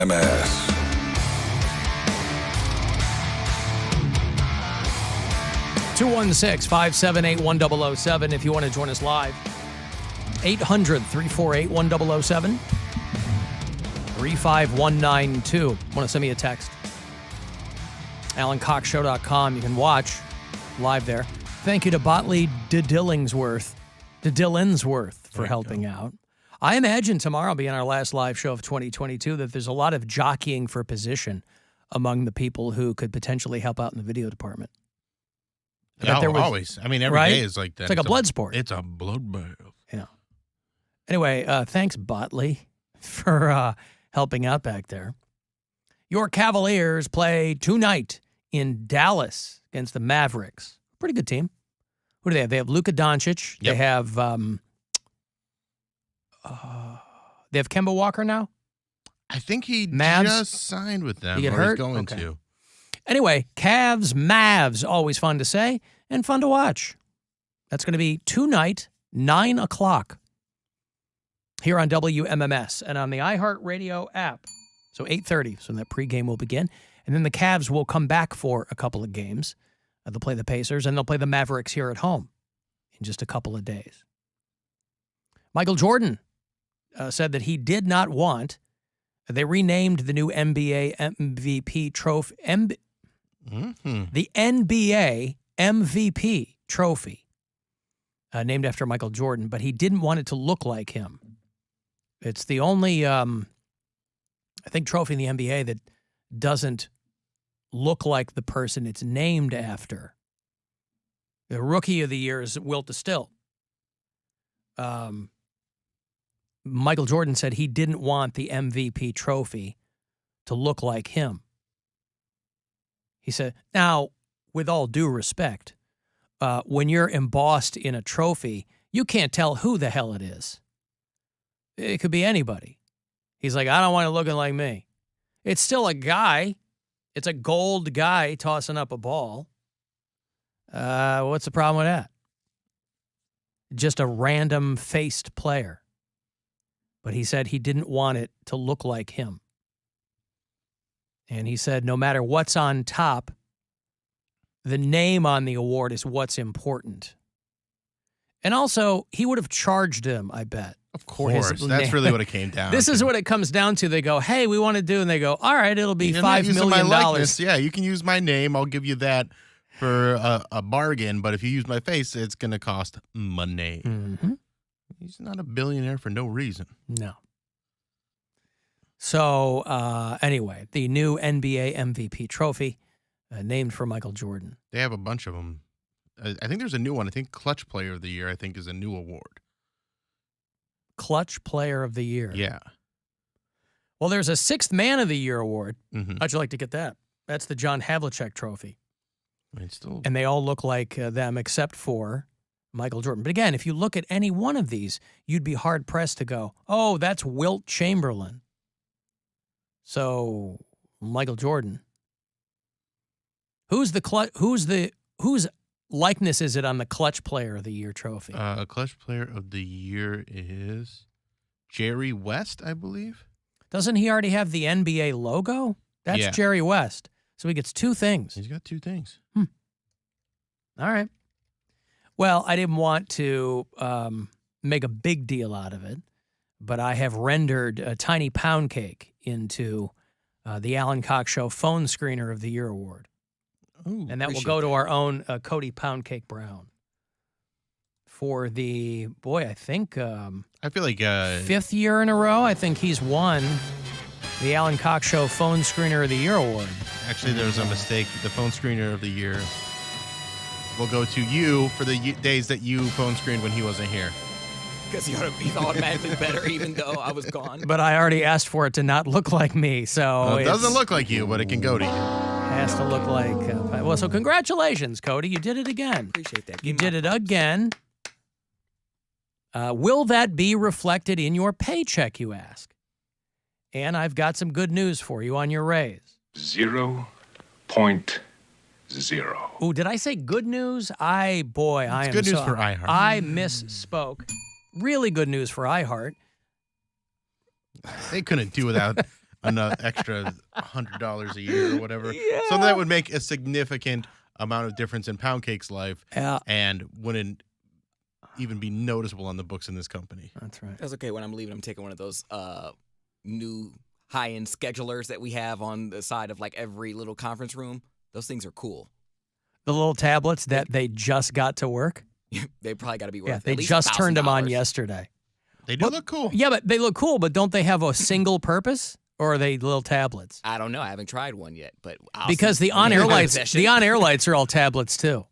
WMMS. Two 216-578-1007 if you want to join us live. 800-348-1007. 35192. Want to send me a text? AlanCoxShow.com. You can watch live there. Thank you to Botley DeDillingsworth for helping out. I imagine tomorrow being our last live show of 2022 that there's a lot of jockeying for position among the people who could potentially help out in the video department. Yeah, always. I mean, every day is like that. It's like a blood sport. It's a bloodbath. Yeah. Anyway, thanks, Botley, for helping out back there. Your Cavaliers play tonight in Dallas against the Mavericks. Pretty good team. Who do they have? They have Luka Doncic. Yep. They have Kemba Walker now. I think he Mavs? just signed with them. He get or hurt? He's going Okay. to. Anyway, Cavs, Mavs, always fun to say and fun to watch. That's going to be tonight, 9 o'clock, here on WMMS and on the iHeartRadio app. So 8:30, so that pregame will begin. And then the Cavs will come back for a couple of games. They'll play the Pacers, and they'll play the Mavericks here at home in just a couple of days. Michael Jordan said that he did not want, they renamed the new NBA MVP trophy, the NBA MVP trophy, named after Michael Jordan, but he didn't want it to look like him. It's the only, I think, trophy in the NBA that doesn't look like the person it's named after. The Rookie of the Year is Wilt Still. Michael Jordan said he didn't want the MVP trophy to look like him. He said, now, with all due respect, when you're embossed in a trophy, you can't tell who the hell it is. It could be anybody. He's like, I don't want it looking like me. It's still a guy. It's a gold guy tossing up a ball. What's the problem with that? Just a random faced player. But he said he didn't want it to look like him. And he said no matter what's on top, the name on the award is what's important. And also, he would have charged him, I bet. Of course. That's really what it came down This to. is what it comes down to. They go, hey, we want to do, and they go, all right, it'll be You're not $5 using my million. likeness. Yeah, you can use my name. I'll give you that for a bargain. But if you use my face, it's going to cost money. Mm-hmm. He's not a billionaire for no reason. No. So, anyway, the new NBA MVP trophy named for Michael Jordan. They have a bunch of them. I think there's a new one. I think Clutch Player of the Year, I think, is a new award. Clutch Player of the Year. Yeah. Well, there's a Sixth Man of the Year award. Mm-hmm. How'd you like to get that? That's the John Havlicek trophy. It's still... And they all look like them except for Michael Jordan. But again, if you look at any one of these, you'd be hard-pressed to go, oh, that's Wilt Chamberlain. So, Michael Jordan. Whose likeness is it on the Clutch Player of the Year trophy? Clutch Player of the Year is Jerry West, I believe. Doesn't he already have the NBA logo? That's Jerry West. So he gets two things. He's got two things. All right. Well, I didn't want to make a big deal out of it, but I have rendered a tiny Poundcake into the Alan Cox Show Phone Screener of the Year award. Ooh, and that will go to our own Cody Poundcake Brown for the, I think I feel like 5th year in a row. I think he's won the Alan Cox Show Phone Screener of the Year award. Actually, there's a mistake. The Phone Screener of the Year will go to you for the days that you phone screened when he wasn't here. Because he's automatically better even though I was gone. But I already asked for it to not look like me, so Well, it doesn't look like you, but it can go to you. Has to look like... well, so congratulations, Cody. You did it again. Appreciate that. You did it again. Will that be reflected in your paycheck, you ask? And I've got some good news for you on your raise. 0.0. Ooh, did I say good news? I am good news for iHeart. I misspoke. Really good news for iHeart. They couldn't do without an extra $100 a year or whatever. Something that would make a significant amount of difference in Poundcake's life and wouldn't even be noticeable on the books in this company. That's right. That's okay. When I'm leaving, I'm taking one of those new high-end schedulers that we have on the side of like every little conference room. Those things are cool. The little tablets that they just got to work? They probably got to be worth they at least just turned them on $1,000. yesterday. They do look cool. Yeah, but they look cool, but don't they have a single purpose? Or are they little tablets? I don't know. I haven't tried one yet, but because the on-air lights are all tablets too.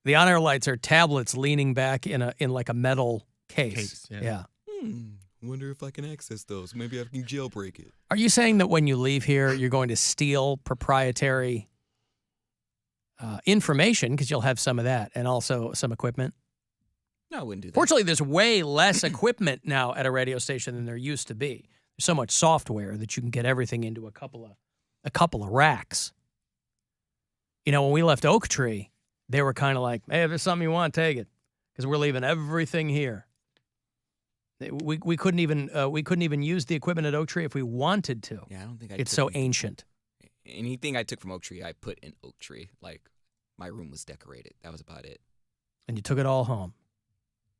The on-air lights are tablets leaning back in like a metal case. Yeah. Wonder if I can access those. Maybe I can jailbreak it. Are you saying that when you leave here, you're going to steal proprietary information because you'll have some of that and also some equipment? No, I wouldn't do that. Fortunately, there's way less equipment now at a radio station than there used to be. There's so much software that you can get everything into a couple of racks. You know, when we left Oak Tree, they were kind of like, "Hey, if there's something you want, take it," because we're leaving everything here. We couldn't even use the equipment at Oak Tree if we wanted to. Yeah, I don't think it's so ancient. Anything I took from Oak Tree, I put in Oak Tree. Like my room was decorated. That was about it. And you took it all home.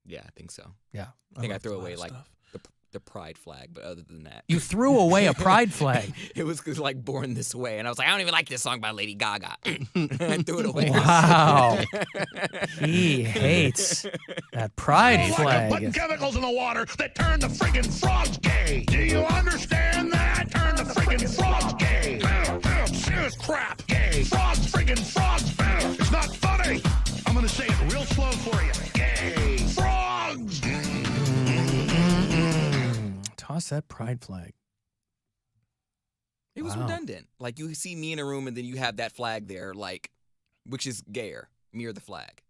Yeah, I think so. Yeah, I think I threw away like the pride flag, but other than that, you threw away a pride flag. It was like Born This Way, and I was like, I don't even like this song by Lady Gaga. I threw it away. Wow, he hates that pride flag. Putting chemicals in the water that turn the friggin' frogs gay. Do you understand that? Turn the friggin' frogs gay. Serious crap. Gay. Frogs, friggin' frogs. It's not funny. I'm gonna say it real slow for you. Gay. Frogs. Toss that pride flag. It was redundant. Like you see me in a room and then you have that flag there, like, which is gayer. Me or the flag.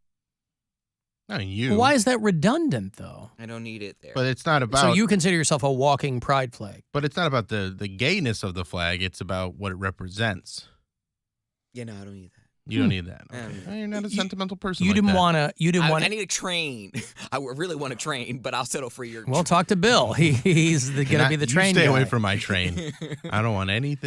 Not you. Why is that redundant, though? I don't need it there. But it's not about. So you consider yourself a walking pride flag. But it's not about the gayness of the flag. It's about what it represents. Yeah, no, I don't need that. You don't need that. Okay. You're not a sentimental person. You like didn't that. want to. You didn't want. I need a train. I really want a train, but I'll settle for your. Well, talk to Bill. He's going to be the train You stay guy. away from my train. I don't want any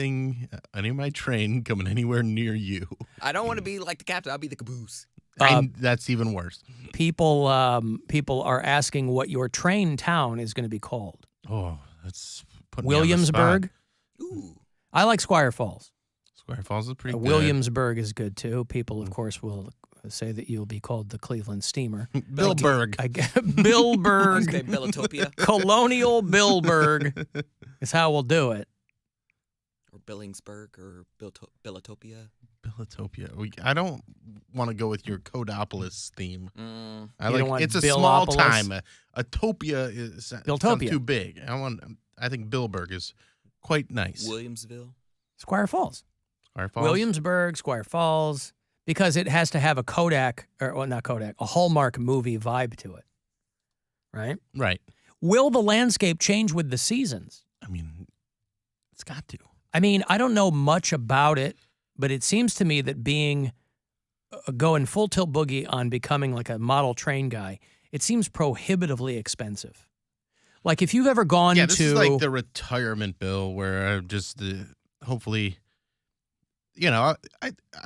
of my train coming anywhere near you. I don't want to be like the captain. I'll be the caboose. That's even worse. People are asking what your train town is going to be called. Oh, that's putting me on the spot. Williamsburg. Ooh. I like Squire Falls. Squire Falls is pretty good. Williamsburg is good too. People, of course, will say that you'll be called the Cleveland Steamer. Billburg. Billburg. Okay, Bellotopia. Colonial Billburg is how we'll do it. Or Billingsburg or Bellotopia. Billotopia. I don't want to go with your Codopolis theme. You don't want it's a Billopolis? small time. Utopia sounds Billtopia. too big. I think Billburg is quite nice. Williamsville. Squire Falls. Squire Falls. Williamsburg, Squire Falls, because it has to have a a Hallmark movie vibe to it, right? Right. Will the landscape change with the seasons? I mean, it's got to. I mean, I don't know much about it, but it seems to me that going full tilt boogie on becoming like a model train guy, it seems prohibitively expensive. Like if you've ever gone this to is like the retirement bill where hopefully, I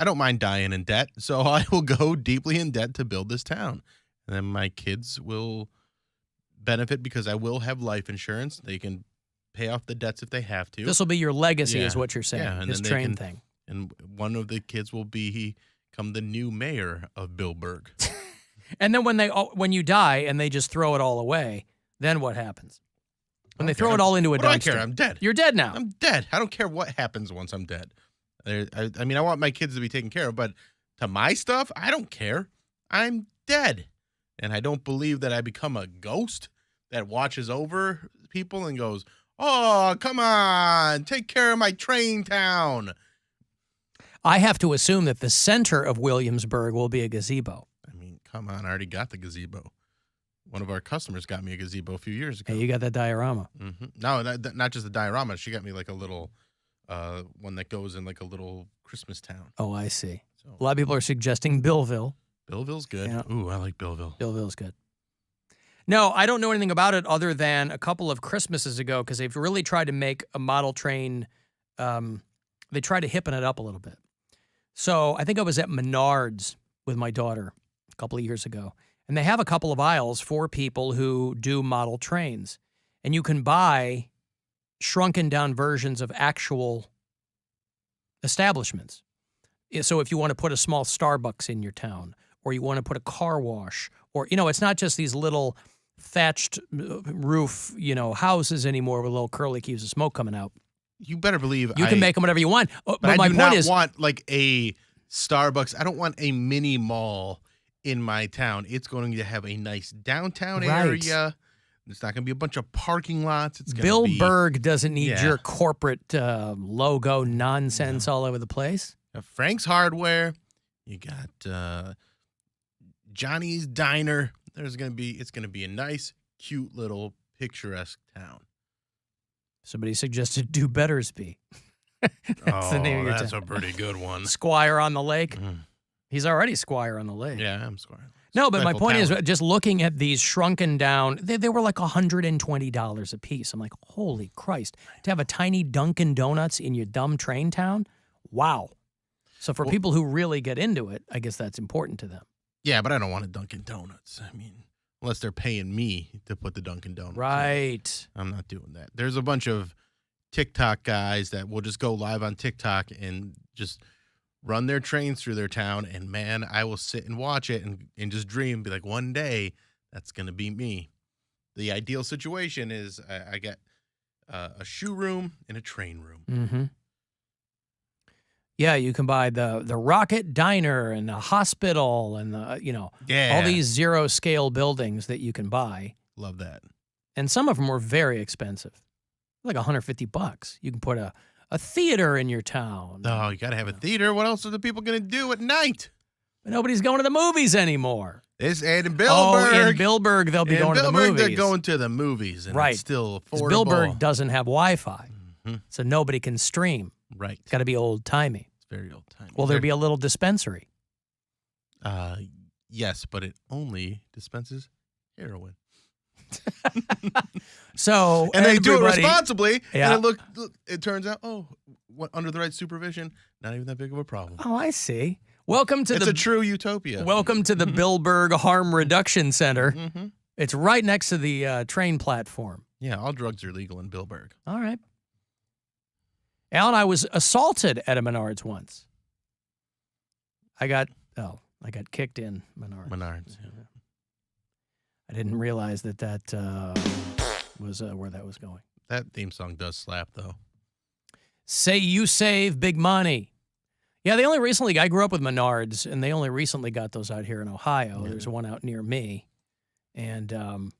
don't mind dying in debt, so I will go deeply in debt to build this town. And then my kids will benefit because I will have life insurance. They can pay off the debts if they have to. This will be your legacy, Yeah. is what you're saying. Yeah, and this then train thing. And one of the kids will become the new mayor of Billburg. And then when you die and they just throw it all away, then what happens? When they throw it all into a dumpster. What do I care? I'm dead. You're dead now. I'm dead. I don't care what happens once I'm dead. I mean, I want my kids to be taken care of, but to my stuff, I don't care. I'm dead. And I don't believe that I become a ghost that watches over people and goes, oh, come on, take care of my train town. I have to assume that the center of Williamsburg will be a gazebo. I mean, come on, I already got the gazebo. One of our customers got me a gazebo a few years ago. Hey, you got that diorama. Mm-hmm. No, not just the diorama. She got me like a little one that goes in like a little Christmas town. Oh, I see. So, A lot of people are suggesting Billville. Billville's good. Yeah. Ooh, I like Billville. Billville's good. No, I don't know anything about it other than a couple of Christmases ago because they've really tried to make a model train. They tried to hippen it up a little bit. So I think I was at Menards with my daughter a couple of years ago, and they have a couple of aisles for people who do model trains, and you can buy shrunken down versions of actual establishments. So if you want to put a small Starbucks in your town, or you want to put a car wash, or, it's not just these little thatched roof, houses anymore with little curly cubes of smoke coming out. You better believe you can make them whatever you want. But my I do point not is, want like a Starbucks. I don't want a mini mall in my town. It's going to have a nice downtown area. It's not going to be a bunch of parking lots. It's Bill Berg doesn't need your corporate logo nonsense all over the place. Frank's Hardware. You got Johnny's Diner. It's going to be a nice, cute little picturesque town. Somebody suggested Do Bettersby. That's the name of your that's town. a pretty good one. Squire on the Lake. He's already Squire on the Lake. Yeah, I'm Squire. No, but my point is just looking at these shrunken down, they were like $120 a piece. I'm like, holy Christ. To have a tiny Dunkin' Donuts in your dumb train town? Wow. So for people who really get into it, I guess that's important to them. Yeah, but I don't want a Dunkin' Donuts. I mean, unless they're paying me to put the Dunkin' Donuts. Right. I'm not doing that. There's a bunch of TikTok guys that will just go live on TikTok and just run their trains through their town. And, man, I will sit and watch it and just dream, be like, one day that's going to be me. The ideal situation is I got a shoe room and a train room. Mm-hmm. Yeah, you can buy the Rocket Diner and the hospital and all these zero scale buildings that you can buy. Love that. And some of them were very expensive, like $150. You can put a theater in your town. Oh, you got to have a theater. What else are the people going to do at night? But nobody's going to the movies anymore. And in Billberg. In Billberg, they'll be going to the movies. They're going to the movies, and it's still affordable. Billberg doesn't have Wi-Fi, so nobody can stream. Right. It's got to be old-timey. Very old time. Will there be a little dispensary? Yes, but it only dispenses heroin. So and they do it responsibly. Yeah. And it turns out, under the right supervision, not even that big of a problem. Oh, I see. Welcome to it's a true utopia. Welcome to the Billberg Harm Reduction Center. Mm-hmm. It's right next to the train platform. Yeah, all drugs are legal in Billberg. All right. Alan, I was assaulted at a Menards once. I got kicked in Menards. Yeah. I didn't realize that was where that was going. That theme song does slap, though. Say you save big money. Yeah, I grew up with Menards, and they only recently got those out here in Ohio. Yeah. There's one out near me. And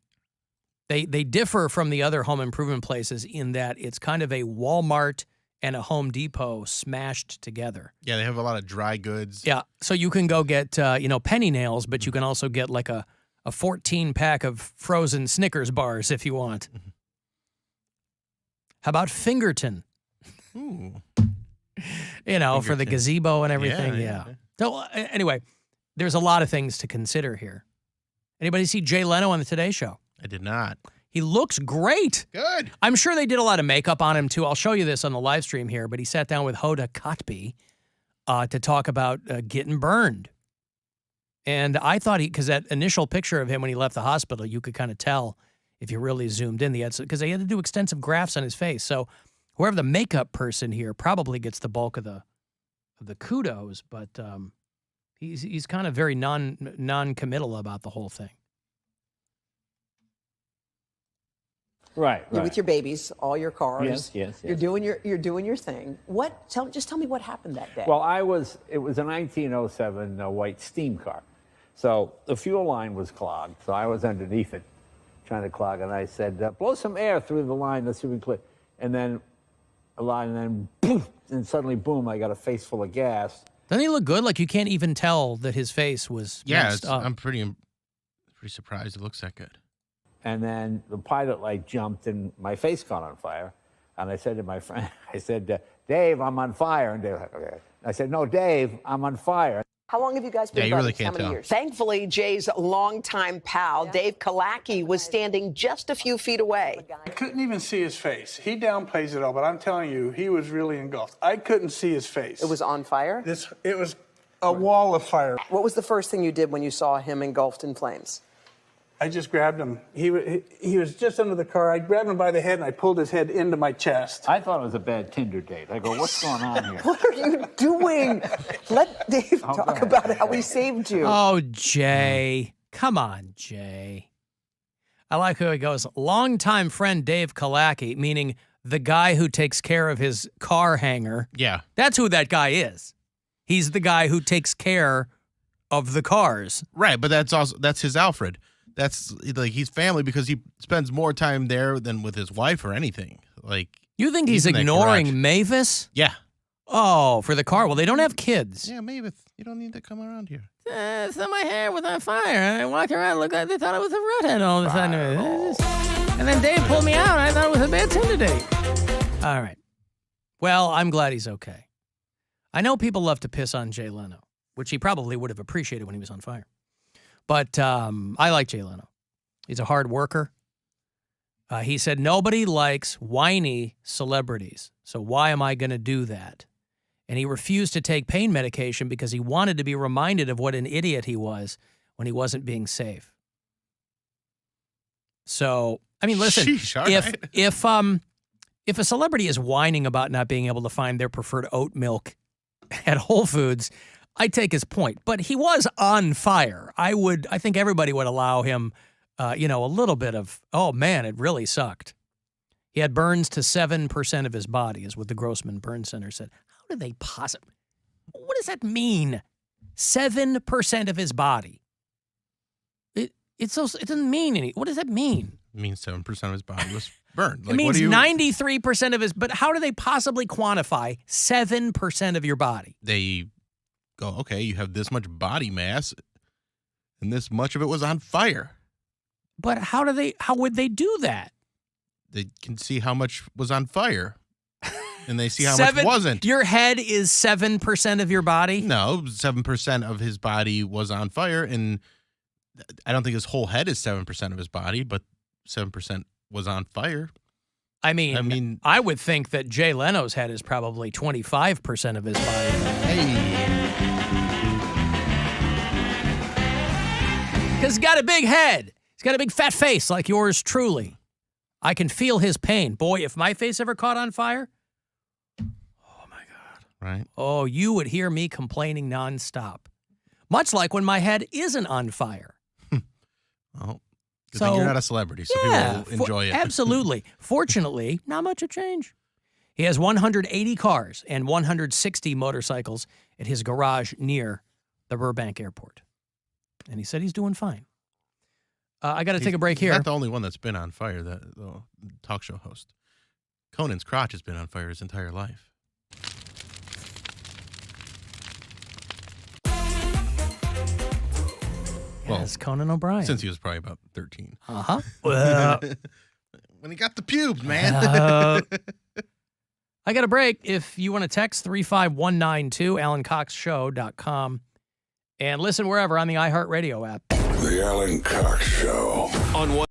they differ from the other home improvement places in that it's kind of a Walmart and a Home Depot smashed together. Yeah, they have a lot of dry goods. Yeah, so you can go get, penny nails, but you can also get like a 14-pack of frozen Snickers bars if you want. Mm-hmm. How about Fingerton? Ooh. For the gazebo and everything. Yeah. So anyway, there's a lot of things to consider here. Anybody see Jay Leno on the Today Show? I did not. He looks great. Good. I'm sure they did a lot of makeup on him, too. I'll show you this on the live stream here, but he sat down with Hoda Kotb to talk about getting burned. And I thought because that initial picture of him when he left the hospital, you could kind of tell if you really zoomed in. Because they had to do extensive grafts on his face. So whoever the makeup person here probably gets the bulk of the kudos, but he's kind of very non-committal about the whole thing. Right. You're with your babies, all your cars. Yes. You're doing your thing. Just tell me what happened that day. Well, it was a 1907 white steam car. So the fuel line was clogged. So I was underneath it trying to clog, and I said, blow some air through the line, let's see if we can clear. And then a line, and then boom, and suddenly boom, I got a face full of gas. Doesn't he look good? Like you can't even tell that his face was messed up. I'm pretty surprised it looks that good. And then the pilot light jumped and my face caught on fire. And I said to my friend, Dave, I'm on fire. And Dave, okay. I said, no, Dave, I'm on fire. How long have you guys been Yeah, you really buddies? How can't many tell. years? Thankfully, Jay's longtime pal, Dave Kalaki, was standing just a few feet away. I couldn't even see his face. He downplays it all, but I'm telling you, he was really engulfed. I couldn't see his face. It was on fire? It was a wall of fire. What was the first thing you did when you saw him engulfed in flames? I just grabbed him. He was just under the car. I grabbed him by the head and I pulled his head into my chest. I thought it was a bad Tinder date. I go, what's going on here? What are you doing? Let Dave talk go ahead. about how he saved you. Oh, Jay. Come on, Jay. I like how he goes, longtime friend Dave Kalaki, meaning the guy who takes care of his car hanger. Yeah. That's who that guy is. He's the guy who takes care of the cars. Right, but that's his Alfred. That's like he's family because he spends more time there than with his wife or anything. Like, You think he's in that ignoring garage. Mavis? Yeah. Oh, for the car. Well, they don't have kids. Yeah, Mavis, you don't need to come around here. So my hair was on fire. I walked around, looked like they thought it was a redhead all of a sudden. And then Dave pulled me out, and I thought it was a bad Tinder date. All right. Well, I'm glad he's okay. I know people love to piss on Jay Leno, which he probably would have appreciated when he was on fire. But I like Jay Leno. He's a hard worker. He said, nobody likes whiny celebrities, so why am I going to do that? And he refused to take pain medication because he wanted to be reminded of what an idiot he was when he wasn't being safe. So, I mean, listen, Sheesh, all right. if a celebrity is whining about not being able to find their preferred oat milk at Whole Foods, I take his point, but he was on fire. I think everybody would allow him, a little bit of, oh man, it really sucked. He had burns to 7% of his body, is what the Grossman Burn Center said. How do they possibly? What does that mean? 7% of his body. It doesn't mean any. What does that mean? It means 7% of his body was burned. It means 93% of his. But how do they possibly quantify 7% of your body? They go, okay, you have this much body mass, and this much of it was on fire. But how would they do that? They can see how much was on fire, and they see how much wasn't. Your head is 7% of your body? No, 7% of his body was on fire, and I don't think his whole head is 7% of his body, but 7% was on fire. I mean, I would think that Jay Leno's head is probably 25% of his body. Hey. Because he's got a big head. He's got a big fat face like yours truly. I can feel his pain. Boy, if my face ever caught on fire, oh my God. Right. Oh, you would hear me complaining nonstop. Much like when my head isn't on fire. Oh, good thing you're not a celebrity, so people will enjoy it. Absolutely. Fortunately, not much of change. He has 180 cars and 160 motorcycles at his garage near the Burbank Airport. And he said he's doing fine. I got to take a break here. He's not the only one that's been on fire, the talk show host. Conan's crotch has been on fire his entire life. Yeah, it's Conan O'Brien. Since he was probably about 13. Uh-huh. Well, When he got the pubes, man. I got a break. If you want to text 35192, AlanCoxShow.com, and listen wherever on the iHeartRadio app. The Alan Cox Show. On one.